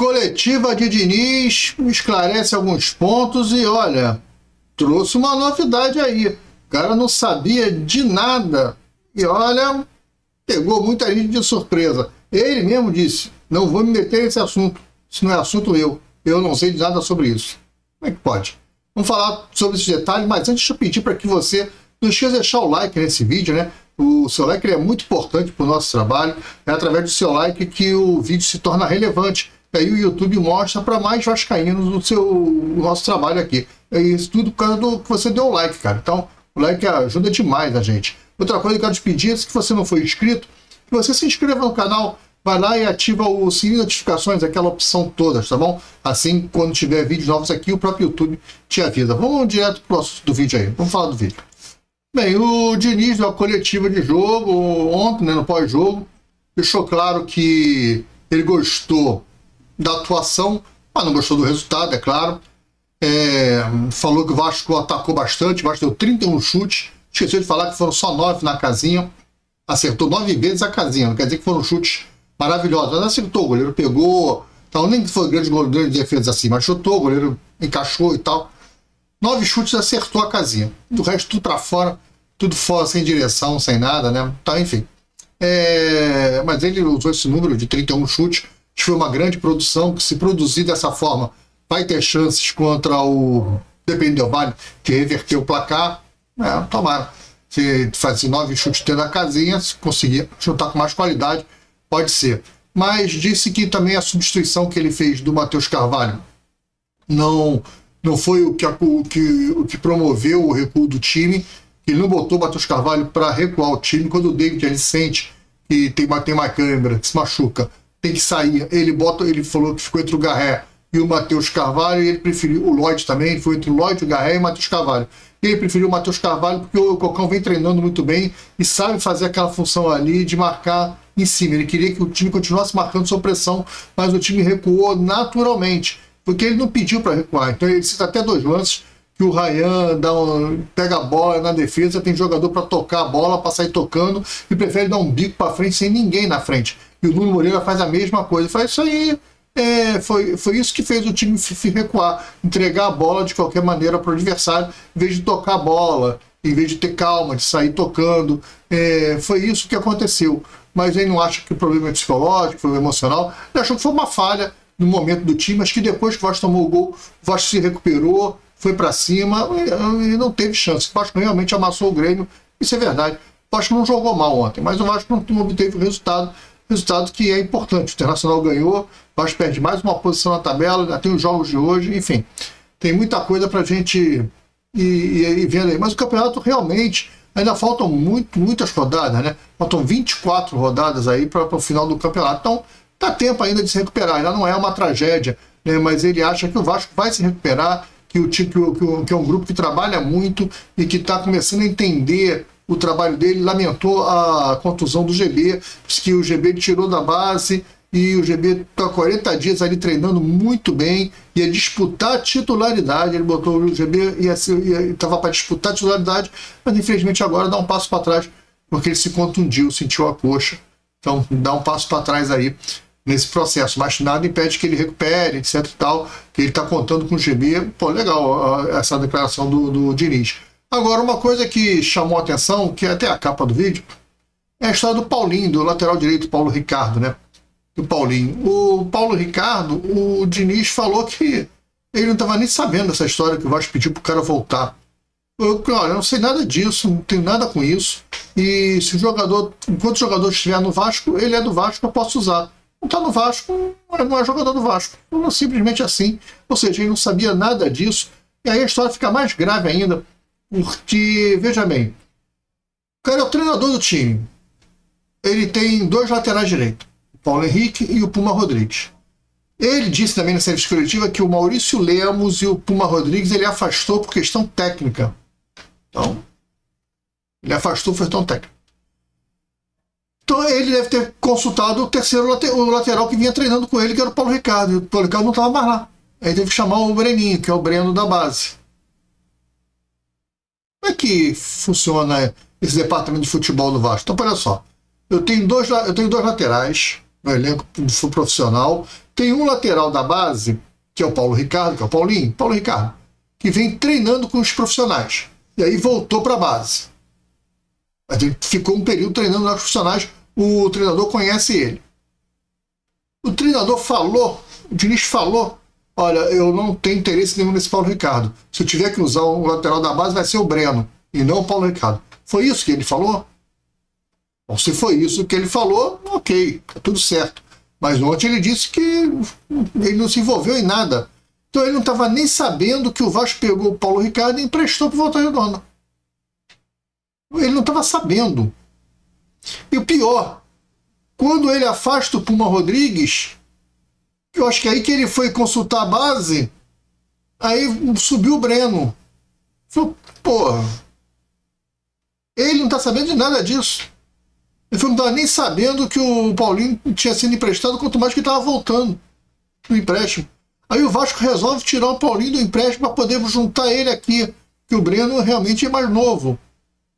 Coletiva de Diniz esclarece alguns pontos e, olha, trouxe uma novidade aí. O cara não sabia de nada e, olha, pegou muita gente de surpresa. Ele mesmo disse, não vou me meter nesse assunto, isso não é assunto meu não sei de nada sobre isso. Como é que pode? Vamos falar sobre esse detalhe, mas antes eu pedir para que você não esqueça de deixar o like nesse vídeo, né? O seu like é muito importante para o nosso trabalho, é através do seu like que o vídeo se torna relevante. E aí o YouTube mostra para mais vascaínos o nosso trabalho aqui. É isso tudo por causa do que você deu o like, cara. Então, o like ajuda demais a gente. Outra coisa que eu quero te pedir, se você não for inscrito, que você se inscreva no canal, vai lá e ativa o sininho de notificações, aquela opção todas, tá bom? Assim, quando tiver vídeos novos aqui, o próprio YouTube te avisa. Vamos direto pro assunto do vídeo aí. Vamos falar do vídeo. Bem, o Diniz, na coletiva de jogo, ontem, né, no pós-jogo, deixou claro que ele gostou da atuação, mas não gostou do resultado, é claro. Falou que o Vasco atacou bastante, o Vasco deu 31 chutes, esqueceu de falar que foram só 9 na casinha, acertou 9 vezes a casinha, não quer dizer que foram chutes maravilhosos, mas acertou, o goleiro pegou, então nem que foi grande goleiro de defesa assim, mas chutou, o goleiro encaixou e tal. 9 chutes, acertou a casinha, do resto tudo para fora, tudo fora, sem direção, sem nada, né, então enfim. Mas ele usou esse número de 31 chutes, que foi uma grande produção, que se produzir dessa forma vai ter chances contra o Independente Del Valle, que reverteu o placar. Tomara. Se fazer 9 chutes dentro da casinha, se conseguir chutar com mais qualidade, pode ser. Mas disse que também a substituição que ele fez do Matheus Carvalho não foi o que promoveu o recuo do time. Ele não botou o Matheus Carvalho para recuar o time. Quando o David ele sente que tem uma câimbra, que se machuca, tem que sair. Ele falou que ficou entre o Garré e o Matheus Carvalho, e ele preferiu o Lloyd também, ele foi entre o Lloyd, o Garré e o Matheus Carvalho. Ele preferiu o Matheus Carvalho porque o Cocão vem treinando muito bem e sabe fazer aquela função ali de marcar em cima. Ele queria que o time continuasse marcando sob pressão, mas o time recuou naturalmente, porque ele não pediu para recuar. Então ele cita até 2 lances que o Ryan pega a bola na defesa, tem jogador para tocar a bola, para sair tocando, e prefere dar um bico para frente sem ninguém na frente. E o Nuno Moreira faz a mesma coisa. Faz isso aí. Foi isso que fez o time recuar. Entregar a bola de qualquer maneira para o adversário, em vez de tocar a bola, em vez de ter calma, de sair tocando. Foi isso que aconteceu. Mas ele não acha que o problema é psicológico, foi emocional. Ele achou que foi uma falha no momento do time, mas que depois que o Vasco tomou o gol, o Vasco se recuperou, foi para cima e não teve chance. O Vasco realmente amassou o Grêmio. Isso é verdade. O Vasco não jogou mal ontem, mas o Vasco não obteve o resultado que é importante. O Internacional ganhou, o Vasco perde mais uma posição na tabela, ainda tem os jogos de hoje, enfim. Tem muita coisa para a gente ir vendo aí. Mas o campeonato realmente, ainda faltam muitas rodadas, né? Faltam 24 rodadas aí para o final do campeonato. Então, dá tempo ainda de se recuperar. Ainda não é uma tragédia, né? Mas ele acha que o Vasco vai se recuperar, que é um grupo que trabalha muito e que está começando a entender o trabalho dele. Lamentou a contusão do GB, disse que o GB tirou da base e o GB está 40 dias ali treinando muito bem, ia disputar a titularidade. Ele botou o GB e estava para disputar a titularidade, mas infelizmente agora dá um passo para trás, porque ele se contundiu, sentiu a coxa. Então dá um passo para trás aí nesse processo, mas nada impede que ele recupere, etc e tal, que ele está contando com o GB. Pô, legal essa declaração do Diniz. Agora, uma coisa que chamou a atenção, que é até a capa do vídeo, é a história do Paulinho, do lateral direito, Paulo Ricardo, né? O Paulo Ricardo, o Diniz falou que ele não estava nem sabendo dessa história, que o Vasco pediu para o cara voltar. Olha, eu não sei nada disso, não tenho nada com isso, e se o jogador, enquanto o jogador estiver no Vasco, ele é do Vasco, eu posso usar. Não está no Vasco, não é jogador do Vasco. Não, simplesmente assim. Ou seja, ele não sabia nada disso, e aí a história fica mais grave ainda, porque, veja bem, o cara é o treinador do time. Ele tem 2 laterais direitos, o Paulo Henrique e o Puma Rodrigues. Ele disse também na entrevista coletiva que o Maurício Lemos e o Puma Rodrigues ele afastou por questão técnica. Então, ele afastou por questão técnica. Então ele deve ter consultado o terceiro lateral que vinha treinando com ele, que era o Paulo Ricardo. E o Paulo Ricardo não estava mais lá. Aí teve que chamar o Breninho, que é o Breno da base. Como é que funciona esse departamento de futebol do Vasco? Então, olha só. Eu tenho dois laterais no elenco profissional Tem um lateral da base, que é o Paulo Ricardo, que é o Paulo Ricardo, que vem treinando com os profissionais. E aí voltou para a base. Ele ficou um período treinando com os profissionais, o treinador conhece ele. O treinador falou, o Diniz falou, olha, eu não tenho interesse nenhum nesse Paulo Ricardo. Se eu tiver que usar o lateral da base, vai ser o Breno, e não o Paulo Ricardo. Foi isso que ele falou? Bom, se foi isso que ele falou, ok, tá tudo certo. Mas ontem ele disse que ele não se envolveu em nada. Então ele não estava nem sabendo que o Vasco pegou o Paulo Ricardo e emprestou para o Volta Redonda. Ele não estava sabendo. E o pior, quando ele afasta o Puma Rodrigues, eu acho que é aí que ele foi consultar a base, aí subiu o Breno. Falou, porra, ele não está sabendo de nada disso. Ele não estava nem sabendo que o Paulinho tinha sido emprestado, quanto mais que estava voltando do empréstimo. Aí o Vasco resolve tirar o Paulinho do empréstimo para poder juntar ele aqui, que o Breno realmente é mais novo.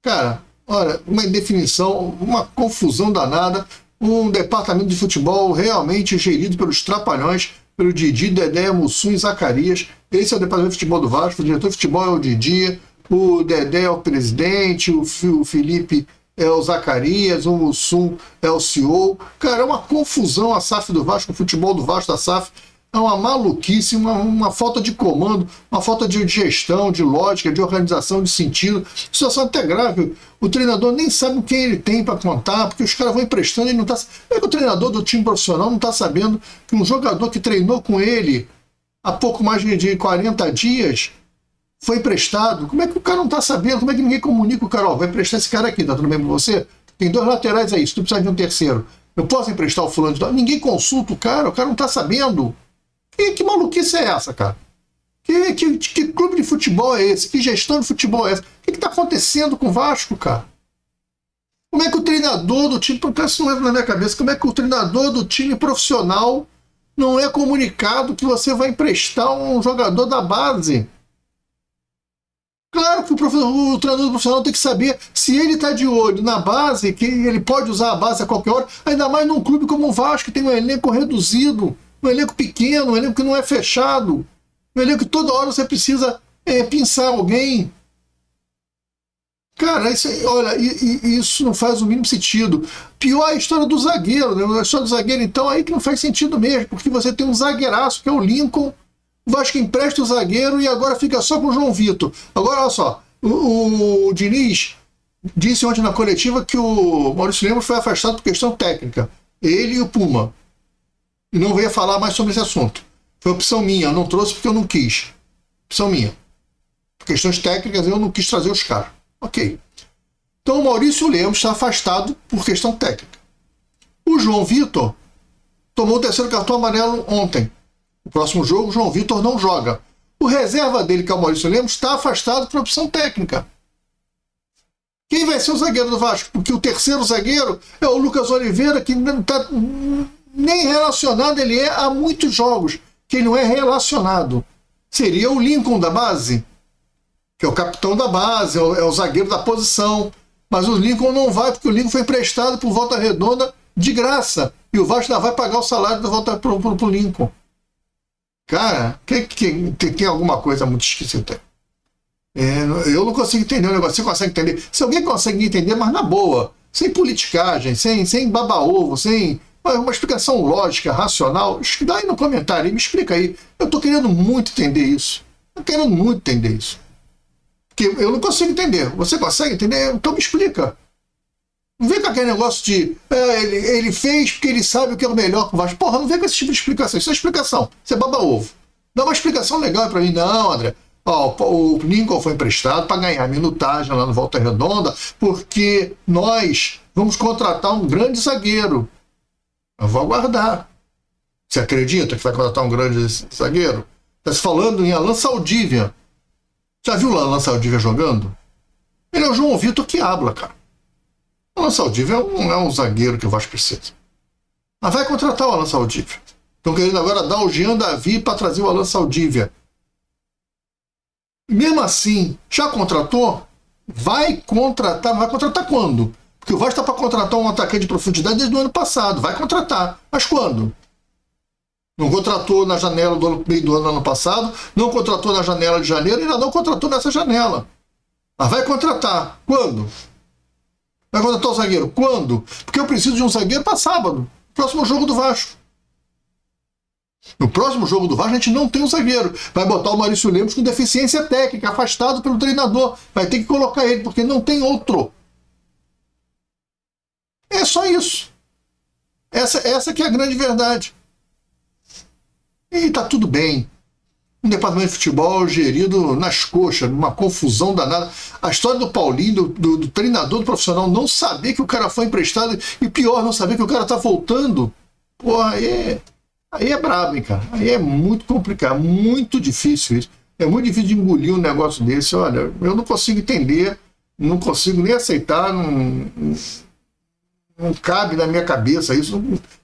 Cara, olha, uma indefinição, uma confusão danada, um departamento de futebol realmente gerido pelos trapalhões, pelo Didi, Dedé, Mussum e Zacarias. Esse é o departamento de futebol do Vasco, o diretor de futebol é o Didi, o Dedé é o presidente, o Felipe é o Zacarias, o Mussum é o CEO. Cara, é uma confusão a SAF do Vasco, o futebol do Vasco da SAF. É uma maluquice, uma falta de comando, uma falta de gestão, de lógica, de organização, de sentido. Situação até grave. O treinador nem sabe quem ele tem para contar, porque os caras vão emprestando e não está. Como é que o treinador do time profissional não está sabendo que um jogador que treinou com ele há pouco mais de 40 dias foi emprestado? Como é que o cara não está sabendo? Como é que ninguém comunica o cara? Ó, vai emprestar esse cara aqui, tá tudo bem com você? Tem 2 laterais aí, se tu precisar de um terceiro, eu posso emprestar o fulano de... Ninguém consulta o cara não está sabendo. Que maluquice é essa, cara? Que clube de futebol é esse? Que gestão de futebol é essa? O que está acontecendo com o Vasco, cara? Como é que o treinador do time... Isso não entra na minha cabeça. Como é que o treinador do time profissional não é comunicado que você vai emprestar um jogador da base? Claro que o treinador profissional tem que saber se ele está de olho na base, que ele pode usar a base a qualquer hora, ainda mais num clube como o Vasco, que tem um elenco reduzido, um elenco pequeno, um elenco que não é fechado, um elenco que toda hora você precisa pensar alguém. Cara, olha, isso não faz o mínimo sentido. Pior é a história do zagueiro, né? A história do zagueiro, então, aí que não faz sentido mesmo, porque você tem um zagueiraço, que é o Lincoln, o Vasco empresta o zagueiro e agora fica só com o João Vitor. Agora, olha só, o Diniz disse ontem na coletiva que o Maurício Lemos foi afastado por questão técnica. Ele e o Puma. E não veio falar mais sobre esse assunto. Foi opção minha, eu não trouxe porque eu não quis. Opção minha. Por questões técnicas, eu não quis trazer os caras. Ok. Então o Maurício Lemos está afastado por questão técnica. O João Vitor tomou o 3º cartão amarelo ontem. No próximo jogo, o João Vitor não joga. O reserva dele, que é o Maurício Lemos, está afastado por opção técnica. Quem vai ser o zagueiro do Vasco? Porque o 3º zagueiro é o Lucas Oliveira, que não está nem relacionado, ele é há muitos jogos que ele não é relacionado. Seria o Lincoln da base, que é o capitão da base, é o zagueiro da posição. Mas o Lincoln não vai, porque o Lincoln foi emprestado por Volta Redonda de graça. E o Vasco ainda vai pagar o salário de volta para o Lincoln. Cara, tem alguma coisa muito esquisita. Eu não consigo entender o negócio. Você consegue entender? Se alguém consegue entender, mas na boa, sem politicagem, sem baba-ovo, sem uma explicação lógica, racional, dá aí no comentário e me explica aí. Eu estou querendo muito entender isso. Porque eu não consigo entender. Você consegue entender? Então me explica. Não vem com aquele negócio de ele fez porque ele sabe o que é o melhor com o Vasco. Porra, não vem com esse tipo de explicação. Isso é explicação. Isso é baba-ovo. Dá uma explicação legal para mim. Não, André. O Lincoln foi emprestado para ganhar minutagem lá no Volta Redonda, porque nós vamos contratar um grande zagueiro. Eu vou aguardar. Você acredita que vai contratar um grande zagueiro? Está se falando em Alan Saldívia. Já viu o Alan Saldívia jogando? Ele é o João Vitor que habla, cara. O Alan Saldívia é um zagueiro que o Vasco precisa. Mas vai contratar o Alan Saldívia. Estão querendo agora dar o Jean Davi para trazer o Alan Saldívia. Mesmo assim, já contratou? Vai contratar quando? Porque o Vasco está para contratar um atacante de profundidade desde o ano passado. Vai contratar. Mas quando? Não contratou na janela do meio do ano passado, não contratou na janela de janeiro, ainda não contratou nessa janela. Mas vai contratar. Quando? Vai contratar o zagueiro. Quando? Porque eu preciso de um zagueiro para sábado. Próximo jogo do Vasco. No próximo jogo do Vasco a gente não tem um zagueiro. Vai botar o Maurício Lemos com deficiência técnica, afastado pelo treinador. Vai ter que colocar ele, porque não tem outro. É só isso. Essa que é a grande verdade. E tá tudo bem. Um departamento de futebol gerido nas coxas, numa confusão danada. A história do Paulinho, do treinador, do profissional, não saber que o cara foi emprestado e pior, não saber que o cara tá voltando. Porra, aí é brabo, hein, cara. Aí é muito complicado, muito difícil isso. É muito difícil de engolir um negócio desse. Olha, eu não consigo entender, não consigo nem aceitar, não cabe na minha cabeça isso,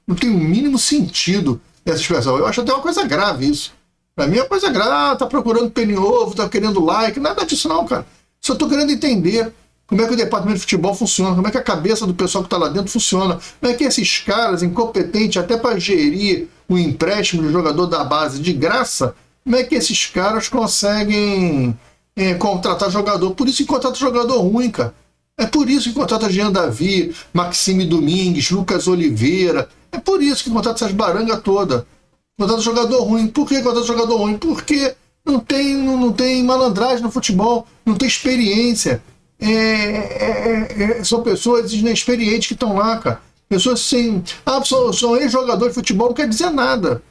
não tem o mínimo sentido essa expressão. Eu acho até uma coisa grave isso. Pra mim é uma coisa grave, tá procurando pelo em ovo, tá querendo like, nada disso não, cara. Só tô querendo entender como é que o departamento de futebol funciona, como é que a cabeça do pessoal que tá lá dentro funciona, como é que esses caras incompetentes até para gerir o empréstimo do jogador da base de graça, como é que esses caras conseguem contratar jogador? Por isso que contrata jogador ruim, cara. É por isso que contrata Jean Davi, Maxime Domingues, Lucas Oliveira. É por isso que contrata essas barangas todas. Contrata jogador ruim. Por que contrata jogador ruim? Porque não tem malandragem no futebol, não tem experiência. São pessoas inexperientes que estão lá, cara. Pessoas sem... são ex-jogador de futebol, não quer dizer nada.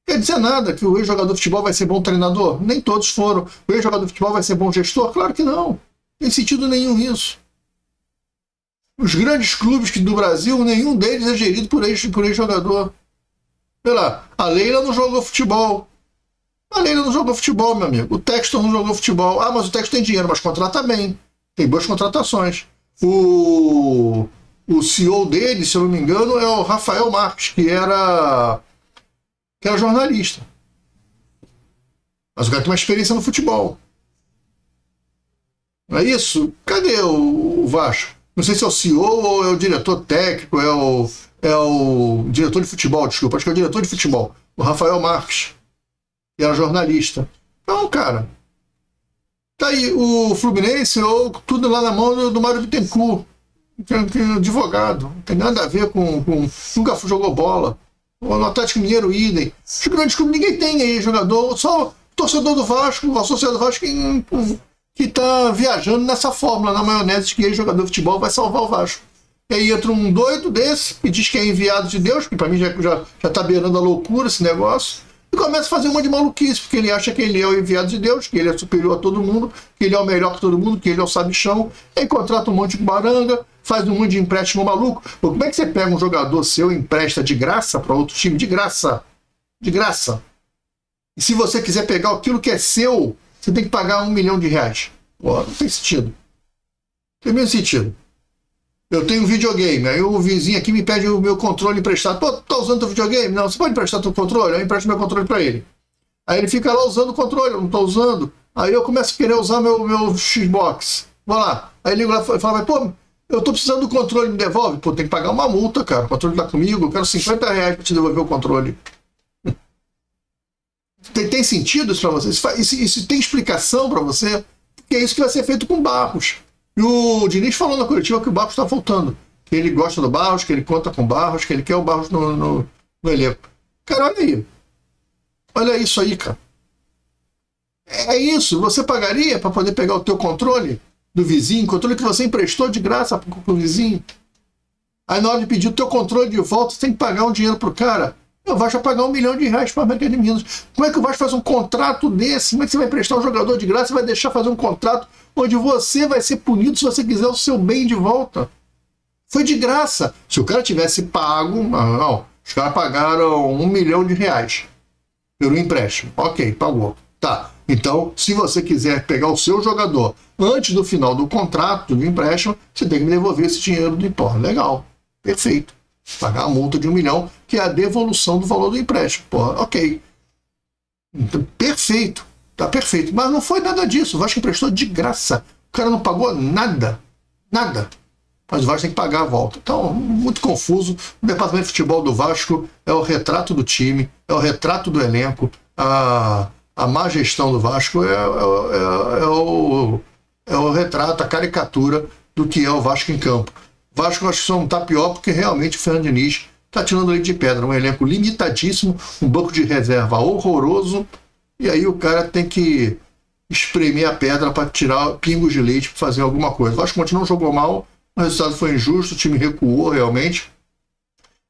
Quer dizer nada que o ex-jogador de futebol vai ser bom treinador? Nem todos foram. O ex-jogador de futebol vai ser bom gestor? Claro que não. Não tem sentido nenhum isso. Os grandes clubes do Brasil, nenhum deles é gerido por ex-jogador. Sei lá, a Leila não jogou futebol. A Leila não jogou futebol, meu amigo. O Textor não jogou futebol. Ah, mas o Textor tem dinheiro, mas contrata bem. Tem boas contratações. O CEO dele, se eu não me engano, é o Rafael Marques, que era jornalista. Mas o cara tem uma experiência no futebol. Não é isso? Cadê o Vasco? Não sei se é o CEO ou é o diretor técnico, é o diretor de futebol, desculpa. Acho que é o diretor de futebol. O Rafael Marques, que era jornalista. Então, cara, tá aí o Fluminense, ou tudo lá na mão do Mário Bittencourt, que é advogado. Não tem nada a ver com nunca jogou bola. O Atlético Mineiro, idem. Os grandes clubes, ninguém tem aí jogador, só o torcedor do Vasco, associado do Vasco, que tá viajando nessa fórmula, na maionese de que jogador de futebol vai salvar o Vasco. E aí entra um doido desse, que diz que é enviado de Deus, que pra mim já tá beirando a loucura esse negócio, e começa a fazer um monte de maluquice, porque ele acha que ele é o enviado de Deus, que ele é superior a todo mundo, que ele é o melhor que todo mundo, que ele é o sabichão, aí contrata um monte de baranga, faz um monte de empréstimo maluco. Pô, como é que você pega um jogador seu e empresta de graça para outro time? De graça. De graça. E se você quiser pegar aquilo que é seu, você tem que pagar R$1 milhão. Pô, não tem sentido. Não tem mesmo sentido. Eu tenho um videogame, aí o vizinho aqui me pede o meu controle emprestado. Pô, tá usando teu videogame? Não, você pode emprestar teu controle? Eu empresto meu controle para ele. Aí ele fica lá usando o controle, eu não tô usando. Aí eu começo a querer usar meu Xbox. Vou lá. Aí ele liga lá e fala, pô, eu tô precisando do controle, me devolve? Pô, tem que pagar uma multa, cara. O controle tá comigo, eu quero R$50 para te devolver o controle. Tem sentido isso para você? Isso tem explicação para você? Porque é isso que vai ser feito com o Barros. E o Diniz falou na coletiva que o Barros está voltando. Que ele gosta do Barros, que ele conta com o Barros, que ele quer o Barros no elenco. Cara, olha aí. Olha isso aí, cara. É isso. Você pagaria para poder pegar o teu controle do vizinho, controle que você emprestou de graça pro vizinho? Aí na hora de pedir o teu controle de volta, você tem que pagar um dinheiro pro cara. O Vasco vai pagar R$1 milhão para a América de Minas. Como é que o Vasco faz um contrato desse? Como é que você vai emprestar um jogador de graça e vai deixar fazer um contrato onde você vai ser punido se você quiser o seu bem de volta? Foi de graça. Se o cara tivesse pago... Não, os caras pagaram R$1 milhão pelo empréstimo. Ok, pagou. Tá. Então, se você quiser pegar o seu jogador antes do final do contrato do empréstimo, você tem que me devolver esse dinheiro do empréstimo. Legal. Perfeito. Pagar a multa de R$1 milhão, que é a devolução do valor do empréstimo. Porra, ok. Então, perfeito. Tá perfeito. Mas não foi nada disso. O Vasco emprestou de graça. O cara não pagou nada. Nada. mas o Vasco tem que pagar a volta. Então, muito confuso. O departamento de futebol do Vasco é o retrato do time, é o retrato do elenco, a má gestão do Vasco é o retrato, a caricatura do que é o Vasco em campo. O Vasco, acho que só não está pior porque realmente o Fernando Diniz está tirando leite de pedra. Um elenco limitadíssimo, um banco de reserva horroroso, e aí o cara tem que espremer a pedra para tirar pingos de leite para fazer alguma coisa. O Vasco não jogou mal, o resultado foi injusto, o time recuou realmente.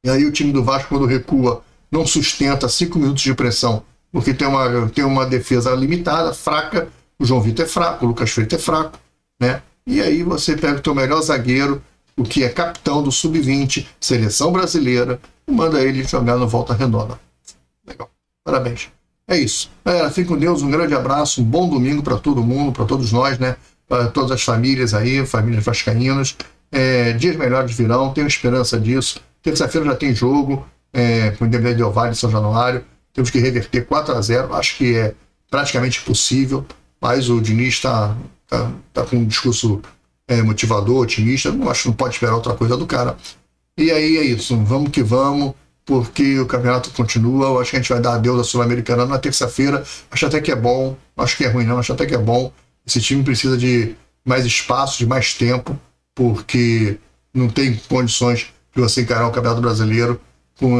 E aí o time do Vasco, quando recua, não sustenta 5 minutos de pressão, porque tem uma defesa limitada, fraca. O João Vitor é fraco, o Lucas Freitas é fraco, né? E aí você pega o teu melhor zagueiro, o que é capitão do Sub-20, seleção brasileira, e manda ele jogar no Volta Redonda. Legal. Parabéns. É isso. Galera, fique com Deus, um grande abraço, um bom domingo para todo mundo, para todos nós, né? Para todas as famílias aí, famílias vascaínas. Dias melhores virão, tenho esperança disso. Terça-feira já tem jogo, com o Independente Del Valle e São Januário. Temos que reverter 4-0, acho que é praticamente possível, mas o Diniz está com um discurso motivador, otimista. Não acho que não pode esperar outra coisa do cara. E aí é isso, vamos que vamos, porque o campeonato continua. Eu acho que a gente vai dar adeus à Sul-Americana na terça-feira. Acho até que é bom, acho que é ruim não, acho até que é bom. Esse time precisa de mais espaço, de mais tempo, porque não tem condições de você encarar o Campeonato Brasileiro com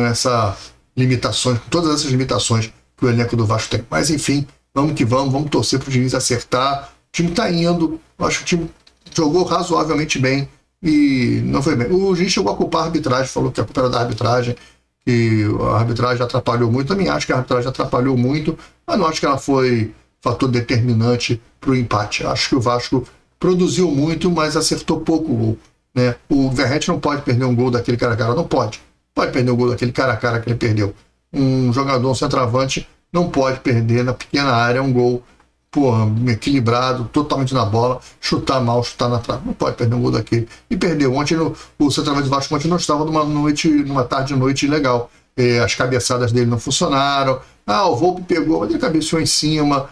todas essas limitações que o elenco do Vasco tem. Mas enfim, vamos que vamos torcer para o Diniz acertar. O time está indo, acho que o time jogou razoavelmente bem e não foi bem. O Diniz chegou a culpar a arbitragem, falou que a culpa era da arbitragem, que a arbitragem atrapalhou muito. Também acho que a arbitragem atrapalhou muito, mas não acho que ela foi fator determinante para o empate. Acho que o Vasco produziu muito, mas acertou pouco o gol, né? O Verratti não pode perder um gol daquele cara a cara, não pode. Pode perder um gol daquele cara a cara que ele perdeu. Um jogador, um centroavante, não pode perder na pequena área um gol, equilibrado, totalmente na bola, chutar mal, chutar na trave. Não pode perder um gol daquele. E perdeu. Ontem o centroavante do Vasco ontem não estava numa tarde e noite legal. As cabeçadas dele não funcionaram. O Volpi pegou, mas ele cabeceou em cima.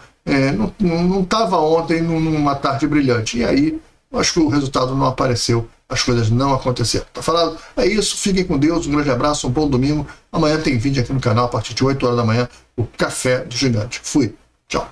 Não estava ontem numa tarde brilhante. E aí, acho que o resultado não apareceu. As coisas não aconteceram. Tá falado? É isso. Fiquem com Deus. Um grande abraço. Um bom domingo. Amanhã tem vídeo aqui no canal a partir de 8 horas da manhã. O Café do Gigante. Fui. Tchau.